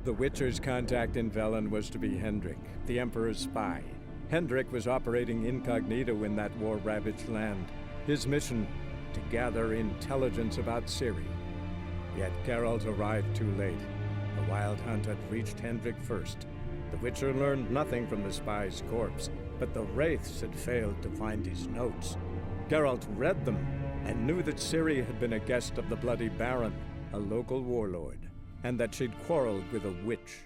The Witcher's contact in Velen was to be Hendrik, the Emperor's spy. Hendrik was operating incognito in that war-ravaged land. His mission, to gather intelligence about Ciri. Yet Geralt arrived too late. The Wild Hunt had reached Hendrik first. The Witcher learned nothing from the spy's corpse, but the Wraiths had failed to find his notes. Geralt read them and knew that Ciri had been a guest of the Bloody Baron, a local warlord, and that she'd quarreled with a witch.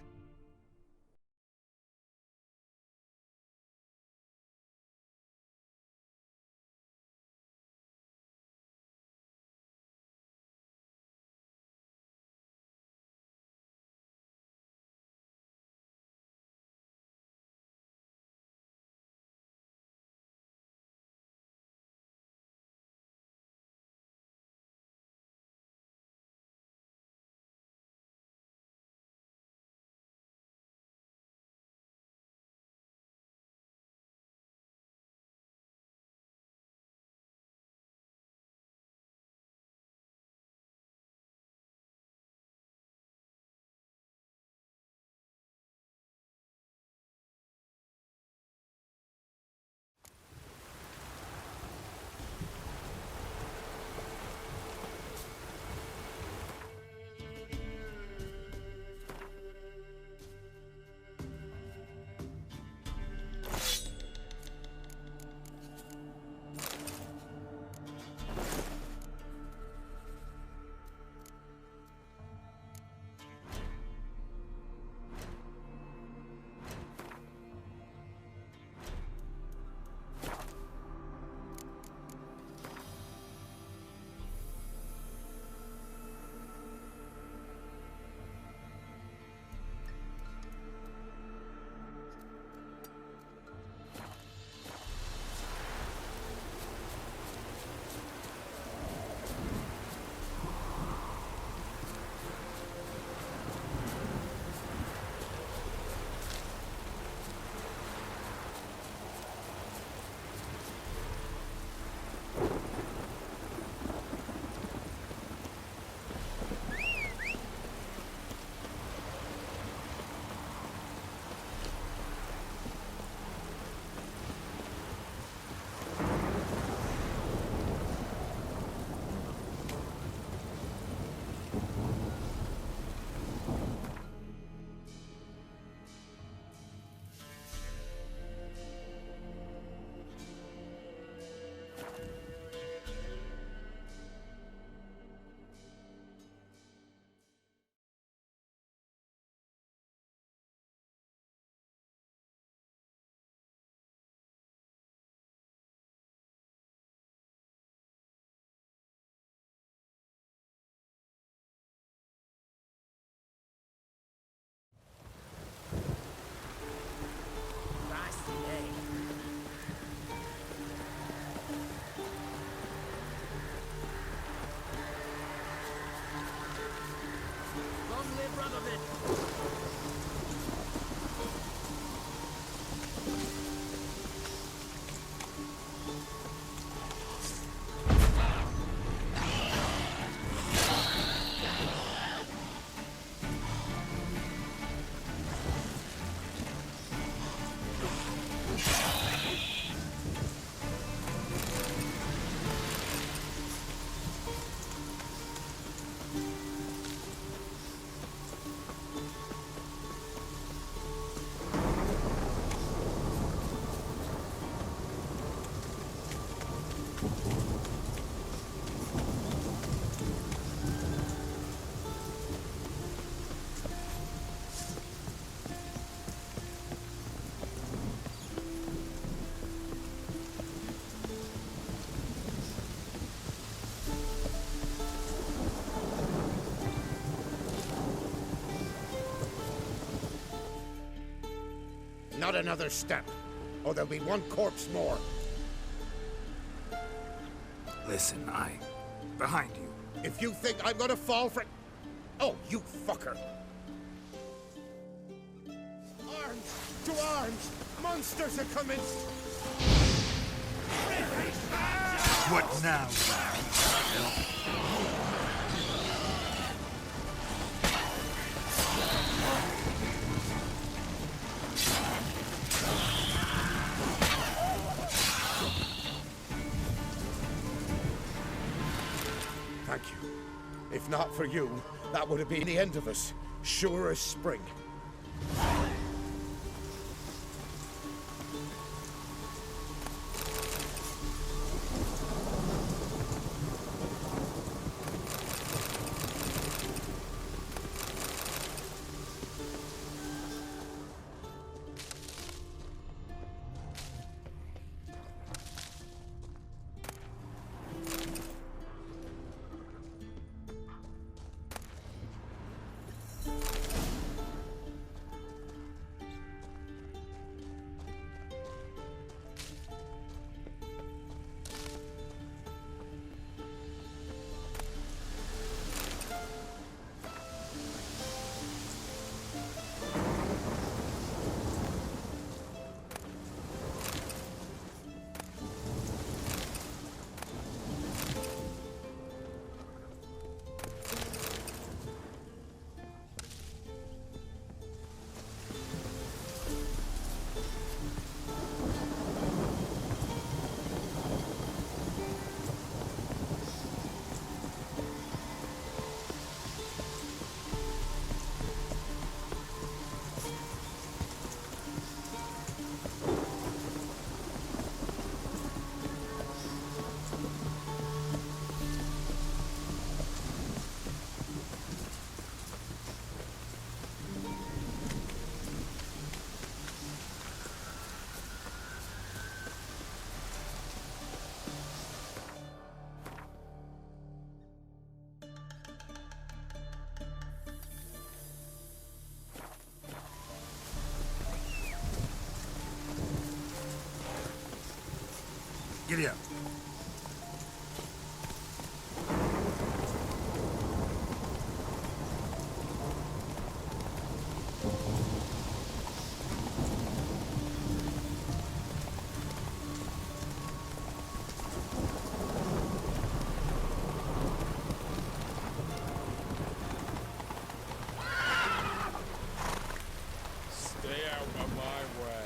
Not another step, or there'll be one corpse more. Listen, behind you. If you think I'm gonna fall for... Oh, you fucker! Arms! To arms! Monsters are coming! What now? Thank you. If not for you, that would have been the end of us. Sure as spring. Giddy up. Stay out of my way.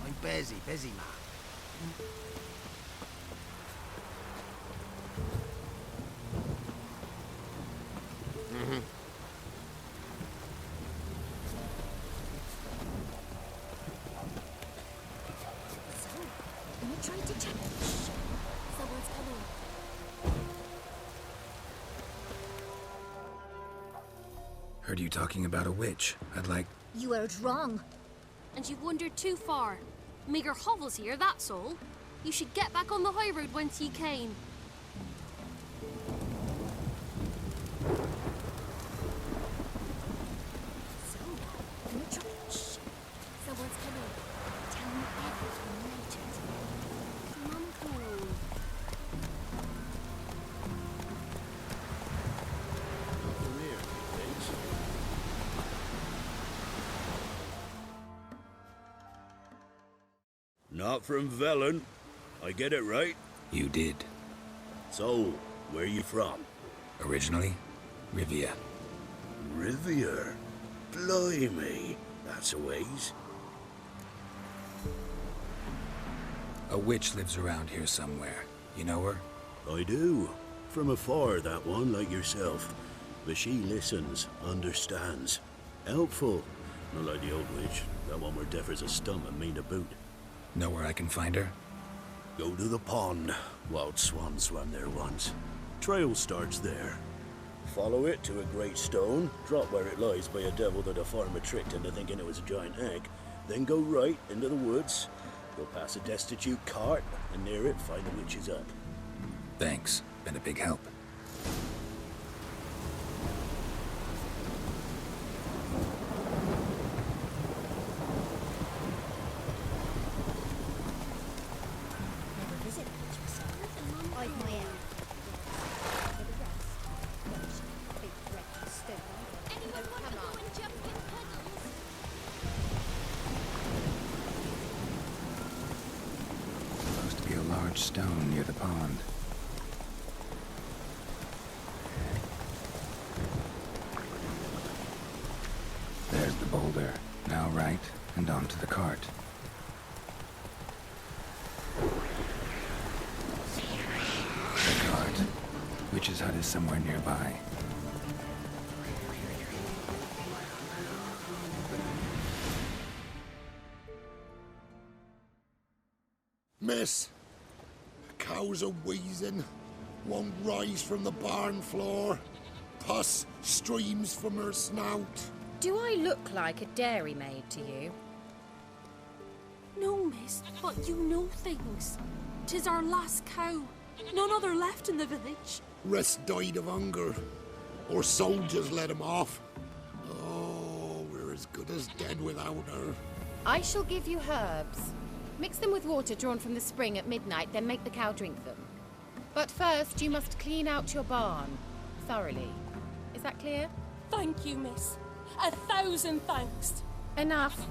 I'm busy, man. So, you tried to check. Shh. Someone's coming. Heard you talking about a witch. I'd like... You heard wrong. And you've wandered too far. Meagher hovels here, that's all. You should get back on the high road whence ye came. So, you tried. Shh. Someone's coming. Tell me everything later. Come on, come on. Not from Velen. I get it right? You did. So, where you from? Originally, Rivia. Rivia? Blimey. That's a ways. A witch lives around here somewhere. You know her? I do. From afar, that one, like yourself. But she listens, understands. Helpful. Not like the old witch. That one were deaf as a stump and mean to boot. Know where I can find her? Go to the pond. Wild Swan swam there once. Trail starts there. Follow it to a great stone, drop where it lies by a devil that a farmer tricked into thinking it was a giant egg, then go right into the woods, You'll pass a destitute cart, and near it find the witch's hut. Thanks. Been a big help. Never visit much myself. I've my own. For the rest, watch, big wreck stone. Anyone want to go and jump in puddles? Supposed to be a large stone near the pond. There's the boulder. Now right, and onto the cart. The cart. Witch's hut is somewhere nearby. Miss, cows are wheezing, won't rise from the barn floor. Pus streams from her snout. Do I look like a dairymaid to you? No, miss, but you know things. 'Tis our last cow. None other left in the village. Rest died of hunger, or soldiers let him off. Oh, we're as good as dead without her. I shall give you herbs. Mix them with water drawn from the spring at midnight, then make the cow drink them. But first, you must clean out your barn thoroughly. Is that clear? Thank you, miss. 1,000 thanks. Enough.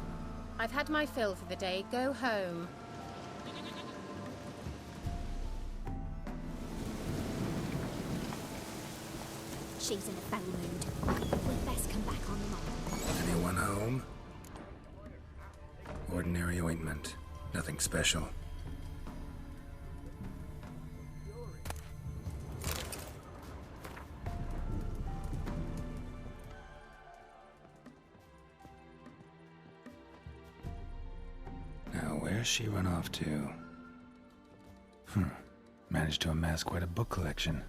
I've had my fill for the day. Go home. She's in a foul mood. We'd best come back on the morrow. Anyone home? Ordinary ointment. Nothing special. Now, where's she run off to? Managed to amass quite a book collection.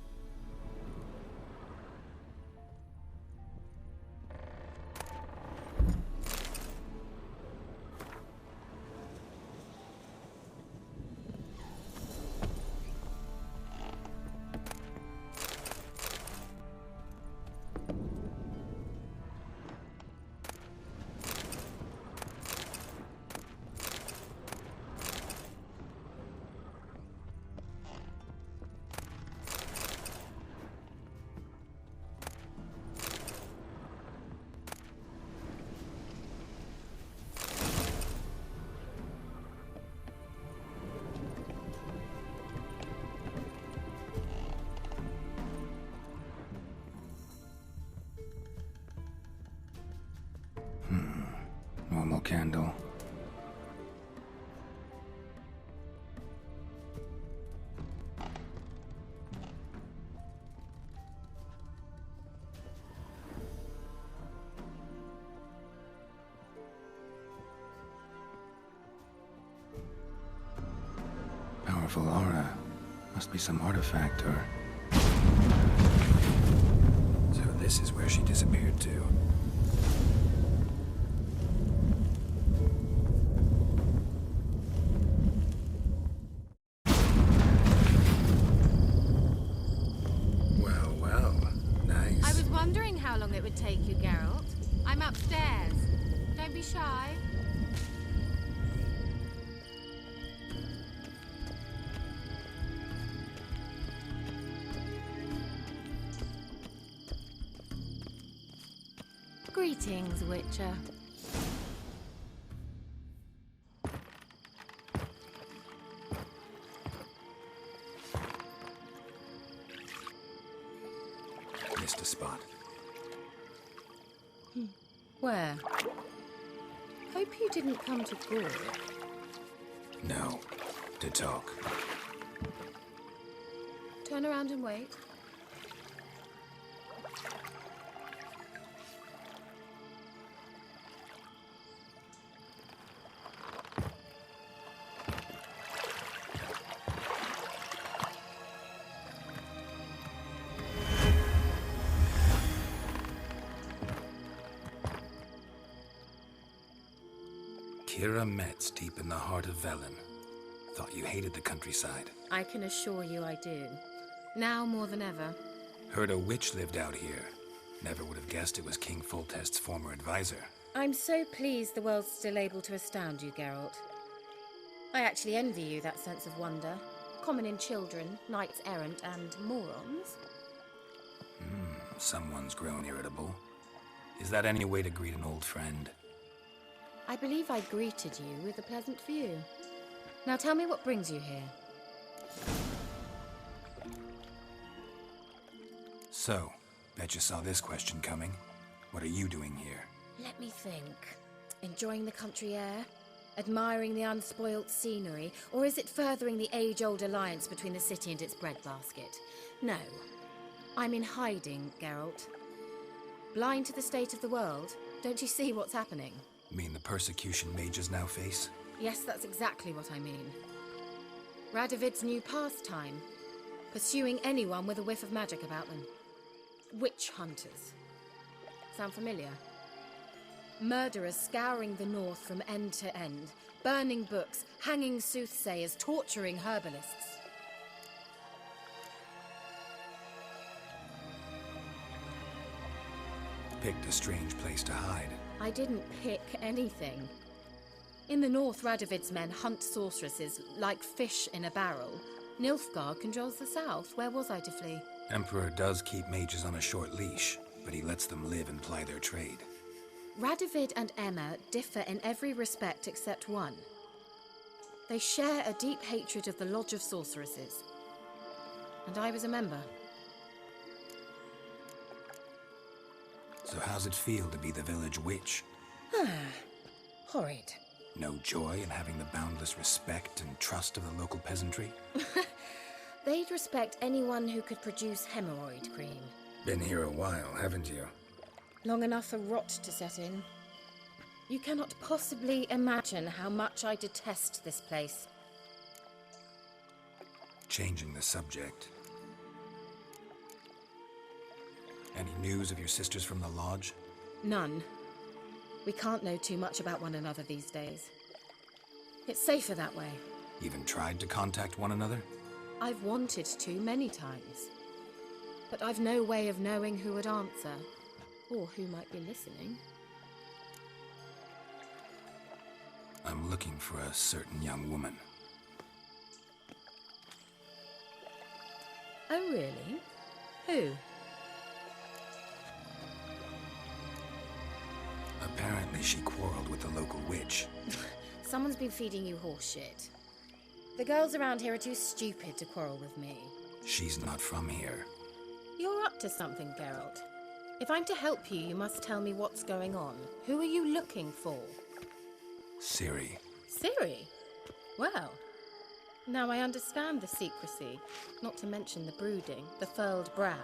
Normal candle. Powerful aura. Must be some artifact or... So this is where she disappeared to. I was wondering how long it would take you, Geralt. I'm upstairs. Don't be shy. Greetings, Witcher. Missed a spot. Where? Hope you didn't come to Gore. No. To talk. Turn around and wait. Kira Metz, deep in the heart of Velen. Thought you hated the countryside. I can assure you I do. Now more than ever. Heard a witch lived out here. Never would have guessed it was King Foltest's former advisor. I'm so pleased the world's still able to astound you, Geralt. I actually envy you that sense of wonder. Common in children, knights errant, and morons. Someone's grown irritable. Is that any way to greet an old friend? I believe I greeted you with a pleasant view. Now tell me what brings you here. So, bet you saw this question coming. What are you doing here? Let me think. Enjoying the country air? Admiring the unspoilt scenery? Or is it furthering the age-old alliance between the city and its breadbasket? No. I'm in hiding, Geralt. Blind to the state of the world? Don't you see what's happening? Mean the persecution mages now face? Yes, that's exactly what I mean. Radovid's new pastime. Pursuing anyone with a whiff of magic about them. Witch hunters. Sound familiar? Murderers scouring the north from end to end. Burning books, hanging soothsayers, torturing herbalists. Picked a strange place to hide. I didn't pick anything. In the north, Radovid's men hunt sorceresses like fish in a barrel. Nilfgaard controls the south. Where was I to flee? Emperor does keep mages on a short leash, but he lets them live and ply their trade. Radovid and Emma differ in every respect except one. They share a deep hatred of the Lodge of Sorceresses. And I was a member. So how's it feel to be the village witch? Horrid. No joy in having the boundless respect and trust of the local peasantry? They'd respect anyone who could produce hemorrhoid cream. Been here a while, haven't you? Long enough for rot to set in. You cannot possibly imagine how much I detest this place. Changing the subject. Any news of your sisters from the lodge? None. We can't know too much about one another these days. It's safer that way. Even tried to contact one another? I've wanted to many times. But I've no way of knowing who would answer, or who might be listening. I'm looking for a certain young woman. Oh, really? Who? Apparently she quarreled with the local witch. Someone's been feeding you horse shit. The girls around here are too stupid to quarrel with me. She's not from here. You're up to something, Geralt. If I'm to help you, you must tell me what's going on. Who are you looking for? Ciri. Ciri? Well, now I understand the secrecy, not to mention the brooding, the furled brow.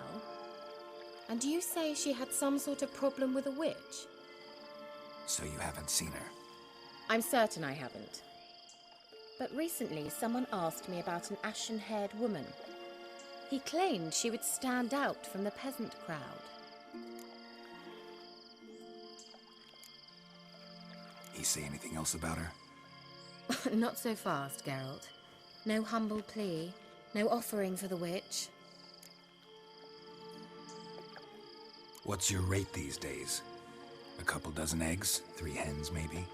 And you say she had some sort of problem with a witch? So you haven't seen her? I'm certain I haven't. But recently, someone asked me about an ashen-haired woman. He claimed she would stand out from the peasant crowd. He say anything else about her? Not so fast, Geralt. No humble plea, no offering for the witch. What's your rate these days? A couple dozen eggs? 3 hens, maybe?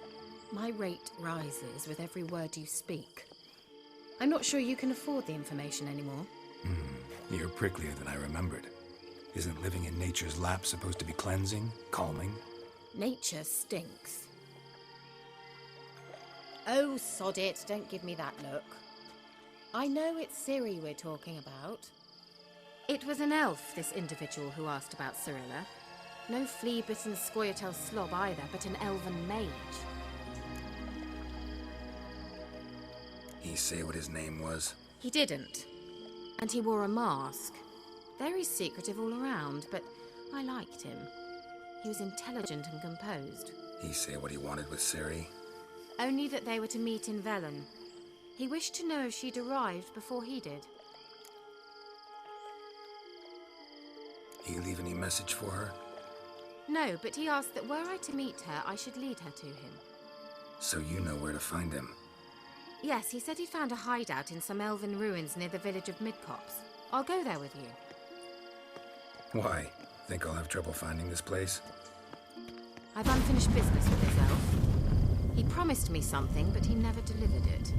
My rate rises with every word you speak. I'm not sure you can afford the information anymore. You're pricklier than I remembered. Isn't living in nature's lap supposed to be cleansing, calming? Nature stinks. Oh, sod it, don't give me that look. I know it's Ciri we're talking about. It was an elf, this individual who asked about Cirilla. No flea-bitten Scoia'tael slob either, but an elven mage. He say what his name was? He didn't. And he wore a mask. Very secretive all around, but I liked him. He was intelligent and composed. He say what he wanted with Ciri? Only that they were to meet in Velen. He wished to know if she'd arrived before he did. He leave any message for her? No, but he asked that were I to meet her, I should lead her to him. So you know where to find him. Yes, he said he found a hideout in some elven ruins near the village of Midcopse. I'll go there with you. Why? Think I'll have trouble finding this place? I've unfinished business with this elf. He promised me something, but he never delivered it.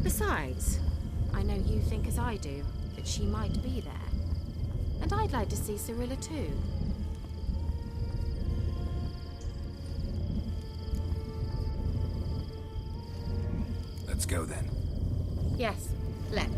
Besides, I know you think as I do, that she might be there. And I'd like to see Cirilla too. Let's go then. Yes, let's.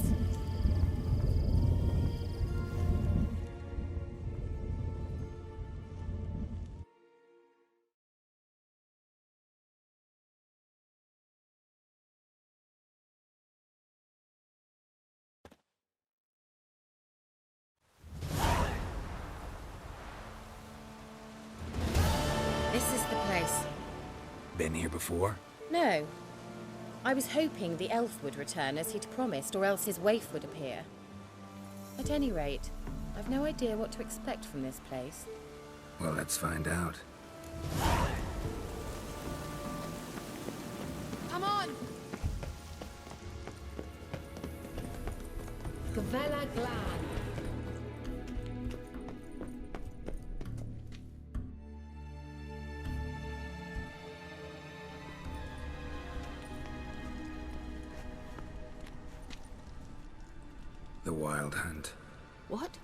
This is the place. Been here before? No. I was hoping the elf would return as he'd promised, or else his waif would appear. At any rate, I've no idea what to expect from this place. Well, let's find out. Come on! Gavella Glad. The Wild Hunt. What?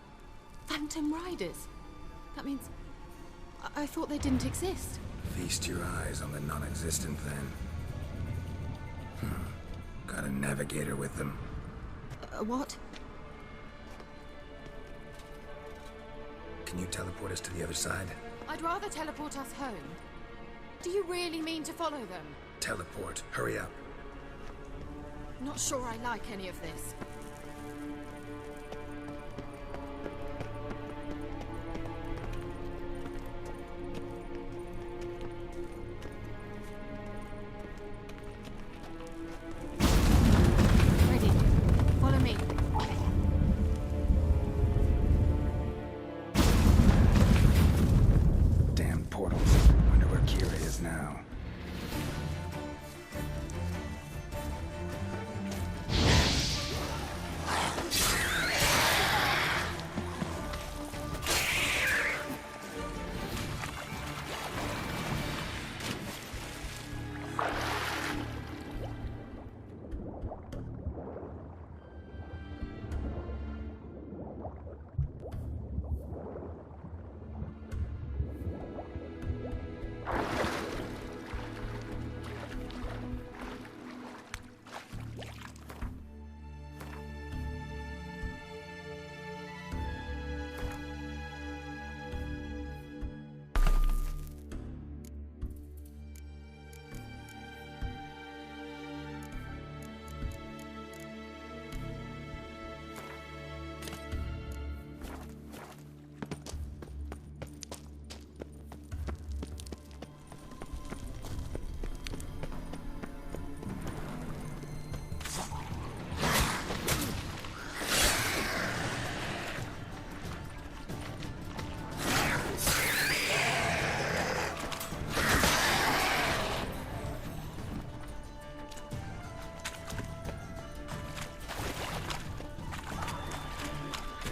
Phantom Riders? That means... I thought they didn't exist. Feast your eyes on the non-existent then. Got a navigator with them. What? Can you teleport us to the other side? I'd rather teleport us home. Do you really mean to follow them? Teleport. Hurry up. Not sure I like any of this. Ready. Follow me. Damn portals. Wonder where Kira is now.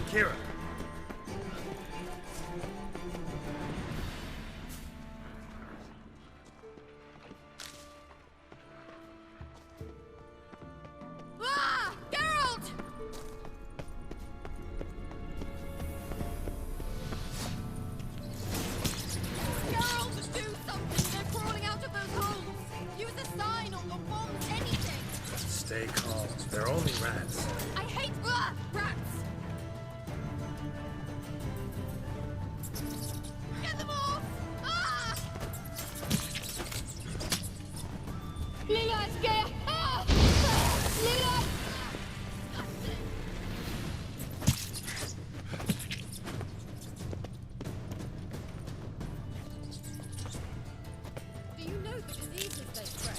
Kira! Ah! Geralt! Geralt, do something! They're crawling out of those holes! Use a sign or bombs, anything! Stay calm. They're only rats. I hate rats! Get them off! Ah! Lila, it's scared! Ah! Lila! Do you know the diseases they spread?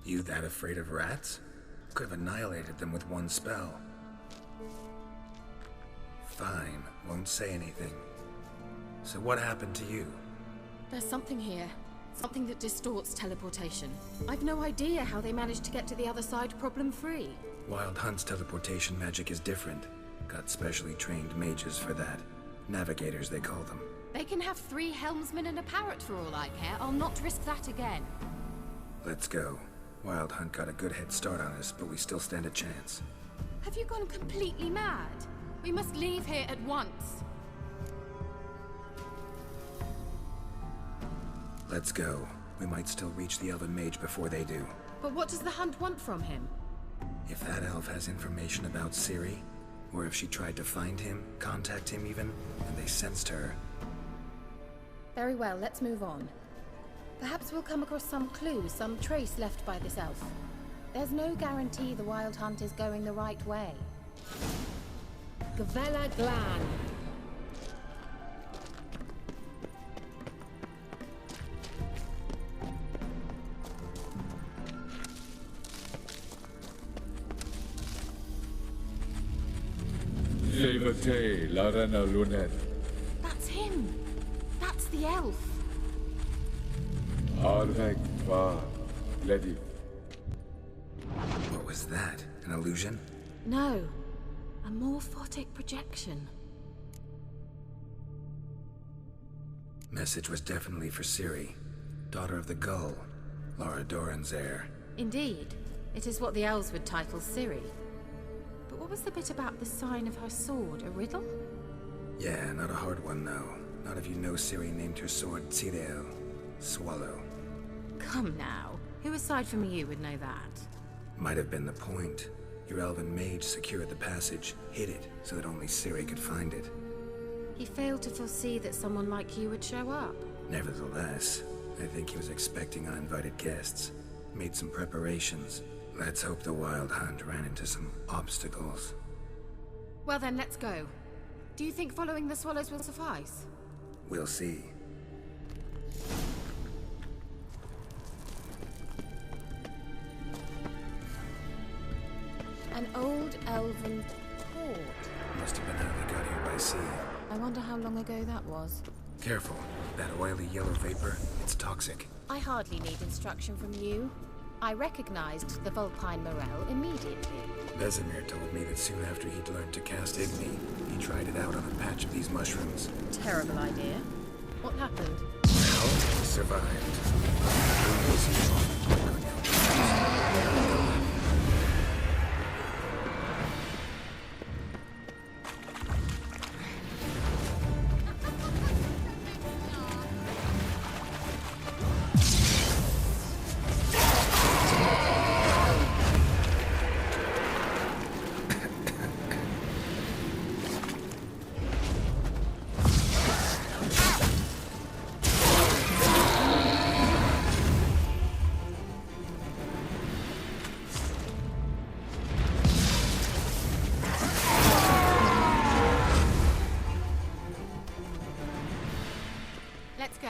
You that afraid of rats? Could have annihilated them with one spell. Fine, won't say anything. So what happened to you? There's something here. Something that distorts teleportation. I've no idea how they managed to get to the other side problem-free. Wild Hunt's teleportation magic is different. Got specially trained mages for that. Navigators, they call them. They can have 3 helmsmen and a parrot for all I care. I'll not risk that again. Let's go. Wild Hunt got a good head start on us, but we still stand a chance. Have you gone completely mad? We must leave here at once. Let's go. We might still reach the Elven Mage before they do. But what does the Hunt want from him? If that elf has information about Ciri, or if she tried to find him, contact him even, and they sensed her. Very well, let's move on. Perhaps we'll come across some clue, some trace left by this elf. There's no guarantee the Wild Hunt is going the right way. Gavella Glan. Levate, Larena Lunet. That's him. That's the elf. Arvek va, Ledi. What was that? An illusion? No. A morphotic projection. Message was definitely for Ciri, daughter of the Gull, Lara Doran's heir. Indeed. It is what the elves would title Ciri. But what was the bit about the sign of her sword? A riddle? Yeah, not a hard one though. Not if you know Ciri named her sword Tirel, Swallow. Come now. Who aside from you would know that? Might have been the point. Your elven mage secured the passage, hid it, so that only Ciri could find it. He failed to foresee that someone like you would show up. Nevertheless, I think he was expecting uninvited guests. Made some preparations. Let's hope the Wild Hunt ran into some obstacles. Well then, let's go. Do you think following the swallows will suffice? We'll see. An old elven port. Must have been how they got here by sea. I wonder how long ago that was. Careful. That oily yellow vapor, it's toxic. I hardly need instruction from you. I recognized the Vulpine Morel immediately. Vesemir told me that soon after he'd learned to cast Igni, he tried it out on a patch of these mushrooms. Terrible idea. What happened? Well, he survived. Let's go.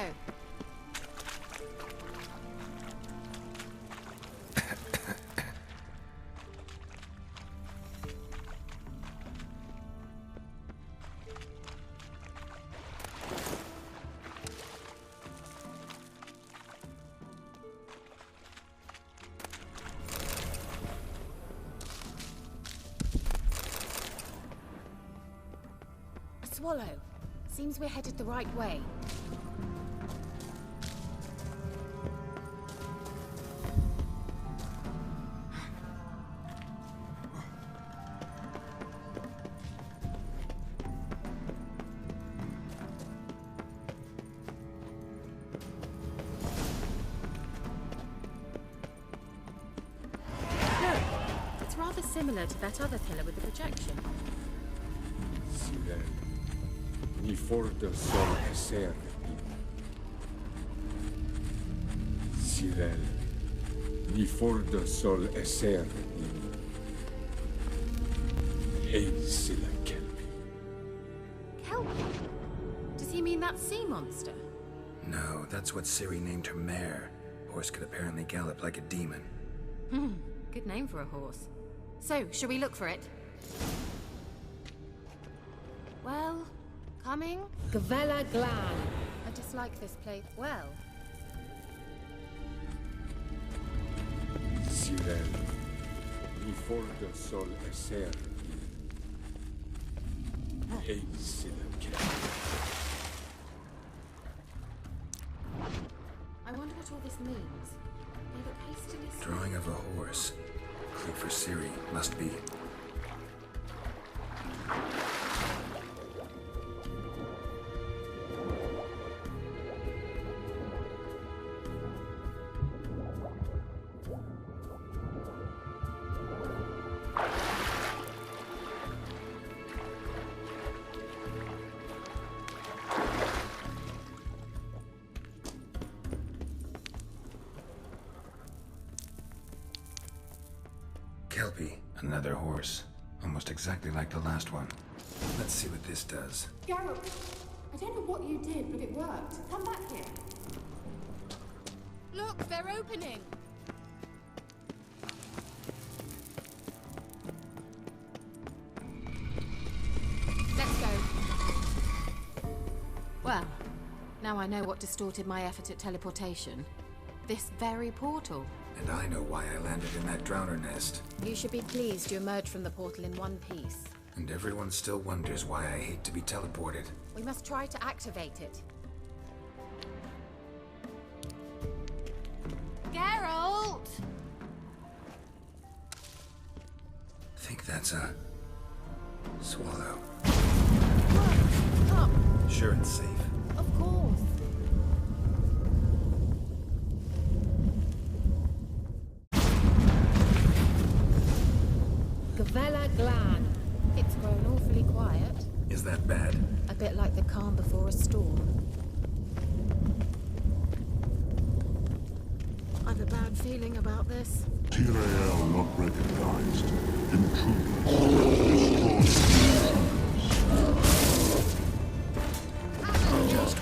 A swallow. Seems we're headed the right way. Rather similar to that other pillar with the projection. Cyril, ni forte sol esser. Cyril, ni forte sol esser. Eis la kelpi. Kelpie? Does he mean that sea monster? No, that's what Ciri named her mare. Horse could apparently gallop like a demon. Good name for a horse. So, shall we look for it? Well, coming? Gavella Glan. I dislike this place. Well, Sirel, mi fordo sol eser. I wonder what all this means. They look hastily. Drawing of a horse. Clue for Ciri, must be. Kelpie, another horse. Almost exactly like the last one. Let's see what this does. Geralt, I don't know what you did, but it worked. Come back here. Look, they're opening. Let's go. Well, now I know what distorted my effort at teleportation. This very portal. And I know why I landed in that drowner nest. You should be pleased you emerged from the portal in one piece. And everyone still wonders why I hate to be teleported. We must try to activate it. Geralt! Think that's a... swallow. Look, come. Sure it's safe. Of course. Gavella Glan. It's grown awfully quiet. Is that bad? A bit like the calm before a storm. I've a bad feeling about this. Tyrael not recognized. Intruders. Just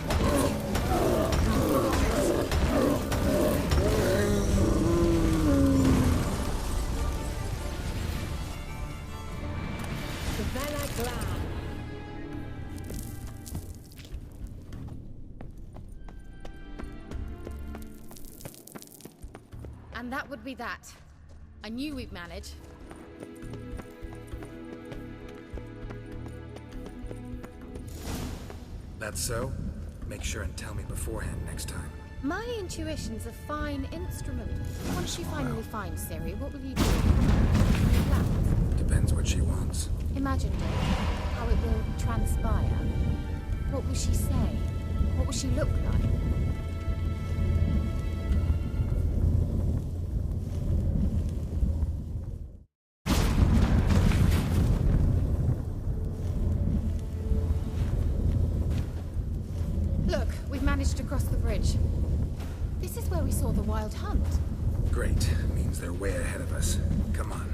Gavella Glan. And that would be that. I knew we'd manage. That's so? Make sure and tell me beforehand next time. My intuition's a fine instrument. Once you finally find Ciri, what will you do? Plans? Depends what she wants. Imagine, Dave, how it will transpire. What will she say? What will she look like? Look, we've managed to cross the bridge. This is where we saw the Wild Hunt. Great. Means they're way ahead of us. Come on.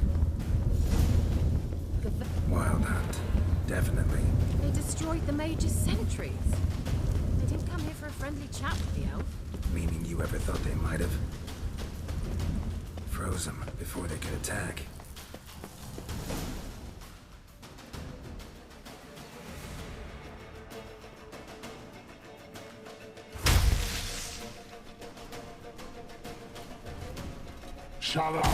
Wild Hunt. Definitely. They destroyed the Mage's sentries. They didn't come here for a friendly chat with the elf. Meaning you ever thought they might have? Froze them before they could attack. Shut up!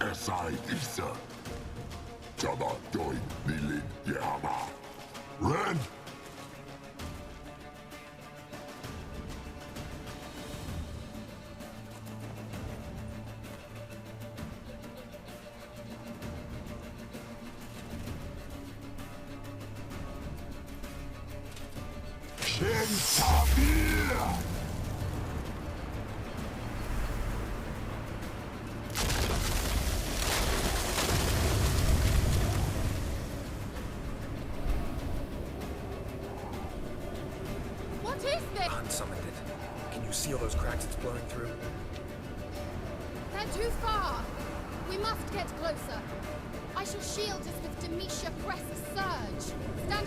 Esai Isa. Jama Doin Nilin Yama. Ren! Kentabir! What is this? Hunt summoned it. Can you see all those cracks it's blowing through? They're too far. We must get closer. I shall shield us with Demetia Press Surge. Stand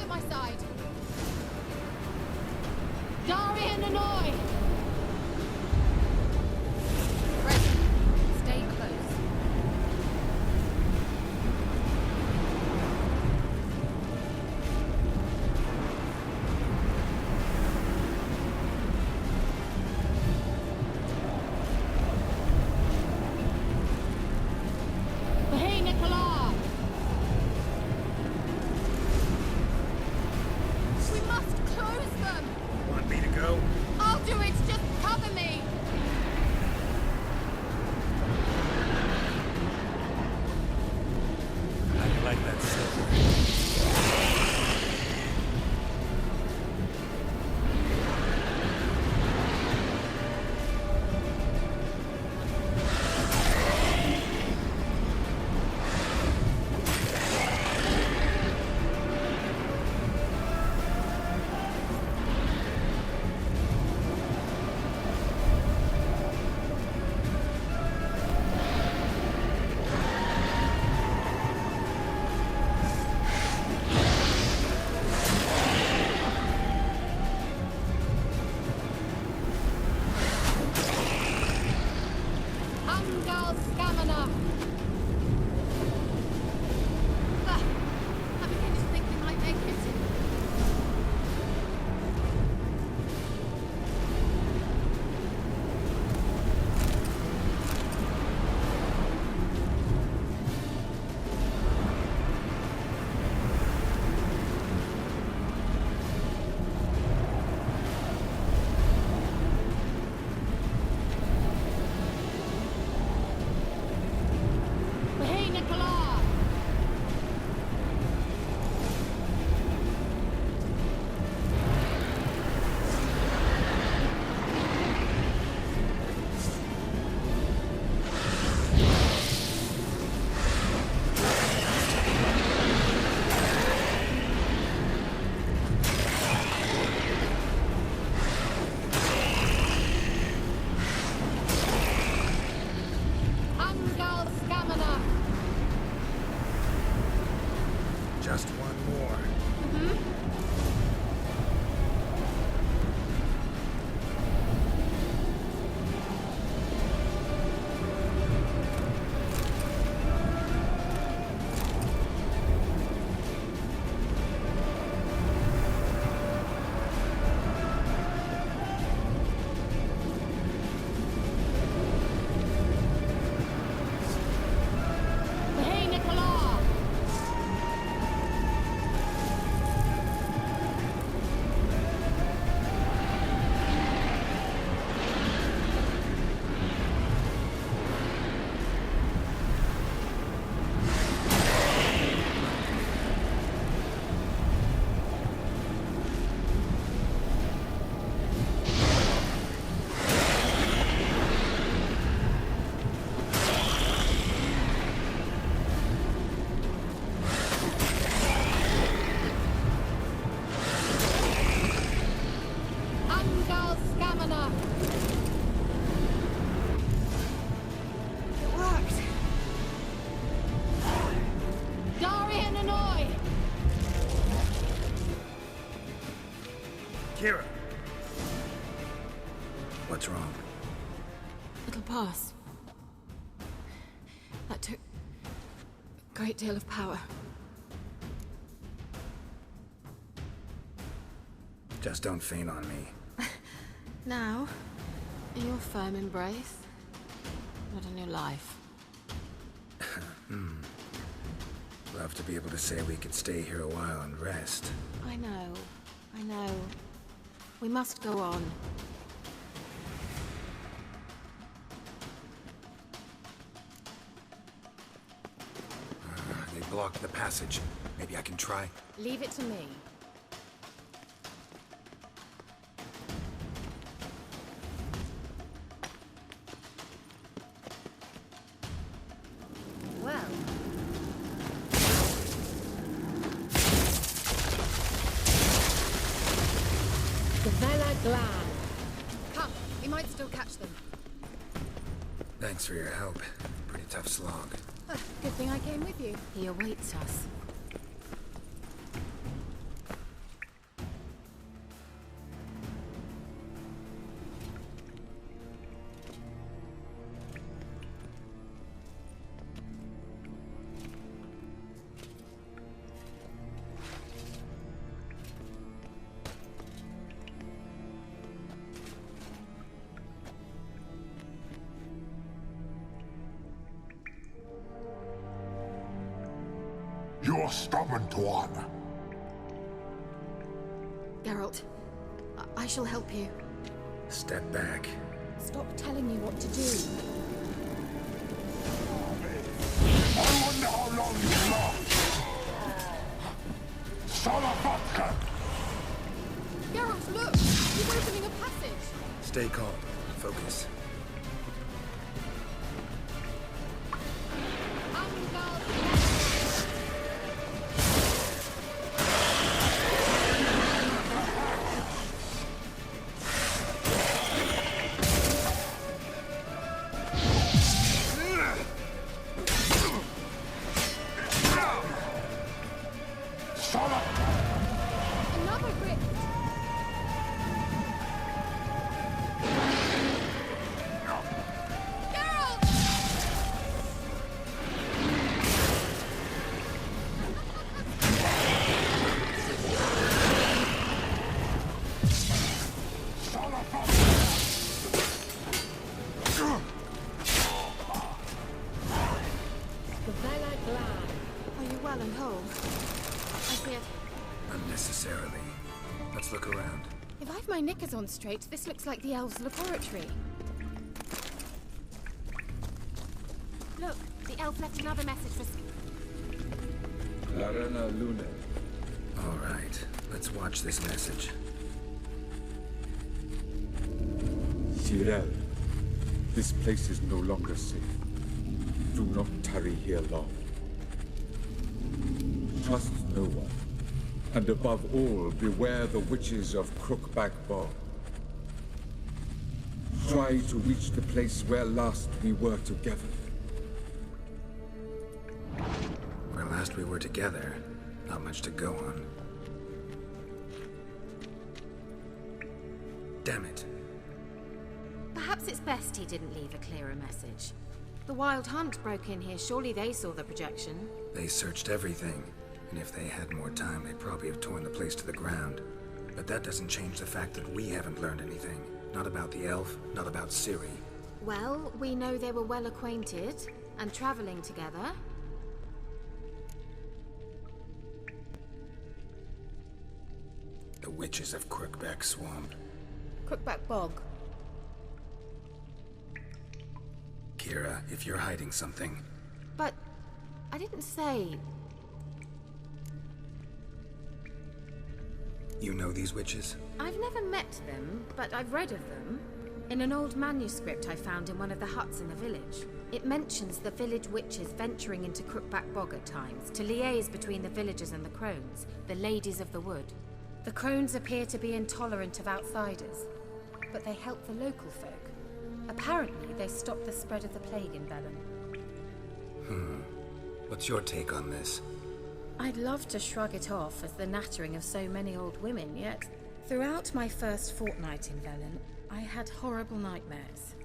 Kira! What's wrong? It'll pass. That took a great deal of power. Just don't faint on me. Now, in your firm embrace, what a new life. Love to be able to say we could stay here a while and rest. I know. We must go on. They blocked the passage. Maybe I can try. Leave it to me. Well. The Vela Glad. Come, we might still catch them. Thanks for your help. Pretty tough slog. Good thing I came with you. He awaits us. You're stubborn, Tuan. Geralt, I shall help you. Step back. Stop telling me what to do. I wonder how long you last. Salafatka! Geralt, look! He's opening a passage! Stay calm. Focus. Another grip! well and whole. I see it. Unnecessarily. Let's look around. If I've my knickers on straight, this looks like the elves' laboratory. Look, the elf left another message for... Larena Lune. All right, let's watch this message. Tyrell, this place is no longer safe. Do not tarry here long. Trust no one. And above all, beware the witches of Crookback Bog. Try to reach the place where last we were together. Where last we were together, not much to go on. Damn it. Perhaps it's best he didn't leave a clearer message. The Wild Hunt broke in here. Surely they saw the projection. They searched everything. And if they had more time, they'd probably have torn the place to the ground. But that doesn't change the fact that we haven't learned anything. Not about the elf, not about Ciri. Well, we know they were well acquainted and traveling together. The witches of Crookback Swamp. Crookback Bog. Kira, if you're hiding something... But... I didn't say... You know these witches? I've never met them, but I've read of them. In an old manuscript I found in one of the huts in the village. It mentions the village witches venturing into Crookback Bog at times, to liaise between the villagers and the crones, the ladies of the wood. The crones appear to be intolerant of outsiders, but they help the local folk. Apparently, they stop the spread of the plague in Velen. What's your take on this? I'd love to shrug it off as the nattering of so many old women, yet Throughout my first fortnight in Velen, I had horrible nightmares.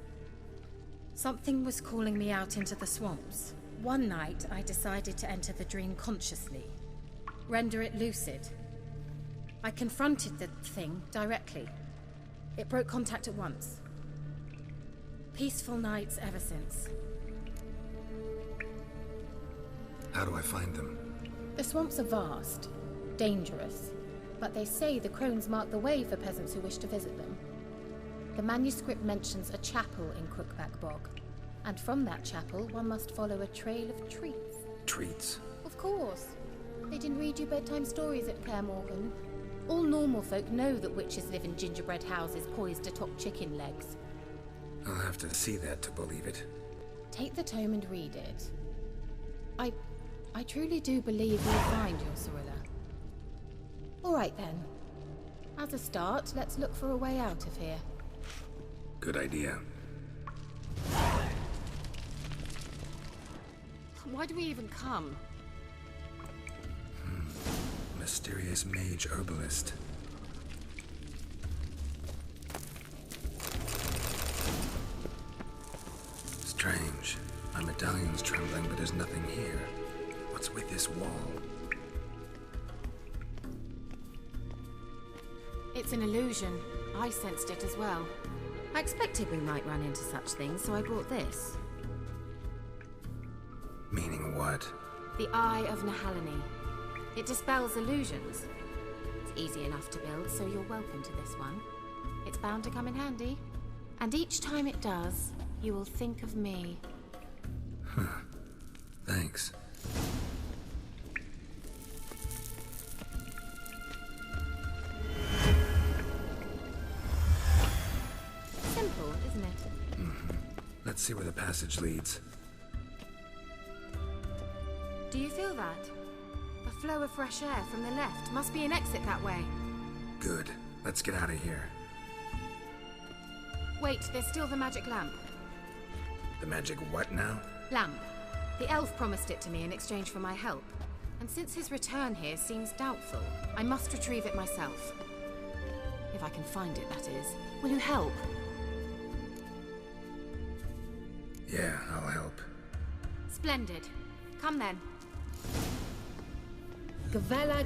Something was calling me out into the swamps. One night, I decided to enter the dream consciously, render it lucid. I confronted the thing directly. It broke contact at once. Peaceful nights ever since. How do I find them? The swamps are vast, dangerous, but they say the crones mark the way for peasants who wish to visit them. The manuscript mentions a chapel in Crookback Bog, and from that chapel one must follow a trail of treats. Treats? Of course. They didn't read you bedtime stories at Kaer Morgan. All normal folk know that witches live in gingerbread houses poised atop chicken legs. I'll have to see that to believe it. Take the tome and read it. I truly do believe you'll find your Cirilla. All right then. As a start, let's look for a way out of here. Good idea. Why do we even come? Mysterious mage herbalist. Strange. My medallion's trembling, but there's nothing here. What's with this wall? It's an illusion. I sensed it as well. I expected we might run into such things, so I brought this. Meaning what? The Eye of Nehaleni. It dispels illusions. It's easy enough to build, so you're welcome to this one. It's bound to come in handy. And each time it does, you will think of me. Thanks. Simple, isn't it? Let's see where the passage leads. Do you feel that? A flow of fresh air from the left. Must be an exit that way. Good. Let's get out of here. Wait, there's still the magic lamp. The magic what now? Lamp. The elf promised it to me in exchange for my help. And since his return here seems doubtful, I must retrieve it myself. If I can find it, that is. Will you help? Yeah, I'll help. Splendid. Come then. Gavella